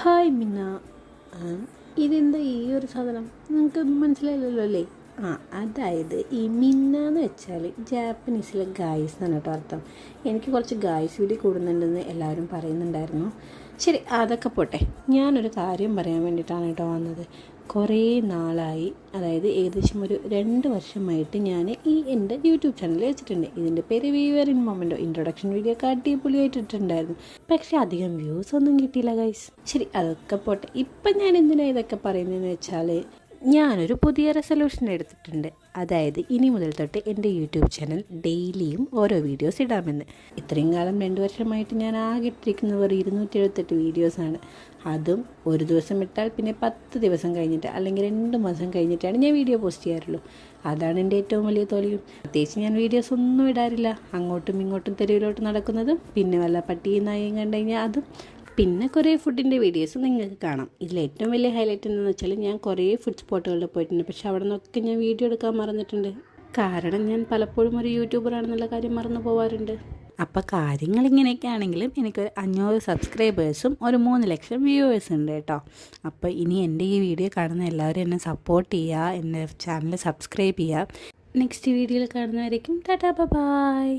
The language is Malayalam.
ഹായ് മിന്ന. ആ, ഇതെന്താ ഈ ഒരു സാധനം നിങ്ങൾക്കൊന്നും മനസ്സിലായില്ലല്ലോ അല്ലേ? അതായത് ഈ മിന്ന എന്ന് വെച്ചാൽ ജാപ്പനീസിലെ ഗായ്സ് എന്നാണ് കേട്ടോ അർത്ഥം. എനിക്ക് കുറച്ച് ഗായ്സ് വീഡിയോ കൂടുന്നുണ്ടെന്ന് എല്ലാവരും പറയുന്നുണ്ടായിരുന്നു. ശരി, അതൊക്കെ പോട്ടെ. ഞാനൊരു കാര്യം പറയാൻ വേണ്ടിയിട്ടാണ് കേട്ടോ വന്നത്. കുറേ നാളായി, അതായത് ഏകദേശം ഒരു 2 വർഷമായിട്ട് ഞാൻ എൻ്റെ യൂട്യൂബ് ചാനൽ വെച്ചിട്ടുണ്ട്. ഇതിൻ്റെ പേര് viewer in memento. Introduction video ഒക്കെ അടിപൊളിയായിട്ടിട്ടുണ്ടായിരുന്നു. പക്ഷേ അധികം വ്യൂസ് ഒന്നും കിട്ടിയില്ല ഗൈസ്. ശരി, അതൊക്കെ പോട്ടെ. ഇപ്പം ഞാൻ എന്തിനാണ് ഇതൊക്കെ പറയുന്നതെന്ന് വെച്ചാൽ, ഞാനൊരു പുതിയ റെസൊല്യൂഷൻ എടുത്തിട്ടുണ്ട്. അതായത് ഇനി മുതൽ തൊട്ട് എൻ്റെ യൂട്യൂബ് ചാനൽ ഡെയിലിയും ഓരോ വീഡിയോസ് ഇടാമെന്ന്. ഇത്രയും കാലം 2 വർഷമായിട്ട് ഞാൻ ആകെ ഇട്ടിരിക്കുന്നത് ഒരു 278 വീഡിയോസാണ്. അതും ഒരു ദിവസം ഇട്ടാൽ പിന്നെ 10 ദിവസം കഴിഞ്ഞിട്ട് അല്ലെങ്കിൽ 2 മാസം കഴിഞ്ഞിട്ടാണ് ഞാൻ വീഡിയോ പോസ്റ്റ് ചെയ്യാറുള്ളൂ. അതാണ് എൻ്റെ ഏറ്റവും വലിയ തോൽവിയും. പ്രത്യേകിച്ച് ഞാൻ വീഡിയോസ് ഒന്നും ഇടാറില്ല. അങ്ങോട്ടും ഇങ്ങോട്ടും തെരുവിലോട്ട് നടക്കുന്നതും പിന്നെ വല്ല പട്ടിയും നായയും കണ്ടു കഴിഞ്ഞാൽ അതും, പിന്നെ കുറേ ഫുഡിൻ്റെ വീഡിയോസ് നിങ്ങൾക്ക് കാണാം. ഇതിൽ ഏറ്റവും വലിയ ഹൈലൈറ്റ് എന്താണെന്ന് വെച്ചാൽ, ഞാൻ കുറേ ഫുഡ് സ്പോട്ടുകളിൽ പോയിട്ടുണ്ട്. പക്ഷെ അവിടെ നിന്നൊക്കെ ഞാൻ വീഡിയോ എടുക്കാൻ മറന്നിട്ടുണ്ട്. കാരണം ഞാൻ പലപ്പോഴും ഒരു യൂട്യൂബറാണെന്നുള്ള കാര്യം മറന്നു പോകാറുണ്ട്. അപ്പോൾ കാര്യങ്ങൾ ഇങ്ങനെയൊക്കെ ആണെങ്കിലും എനിക്കൊരു 500 സബ്സ്ക്രൈബേഴ്സും ഒരു 3 ലക്ഷം വ്യൂവേഴ്സും ഉണ്ട് കേട്ടോ. അപ്പോൾ ഇനി എൻ്റെ ഈ വീഡിയോ കാണുന്ന എല്ലാവരും എന്നെ സപ്പോർട്ട് ചെയ്യുക, എൻ്റെ ചാനൽ സബ്സ്ക്രൈബ് ചെയ്യുക. നെക്സ്റ്റ് വീഡിയോയിൽ കാണുന്നവരേക്കും ടാറ്റാ ബൈ.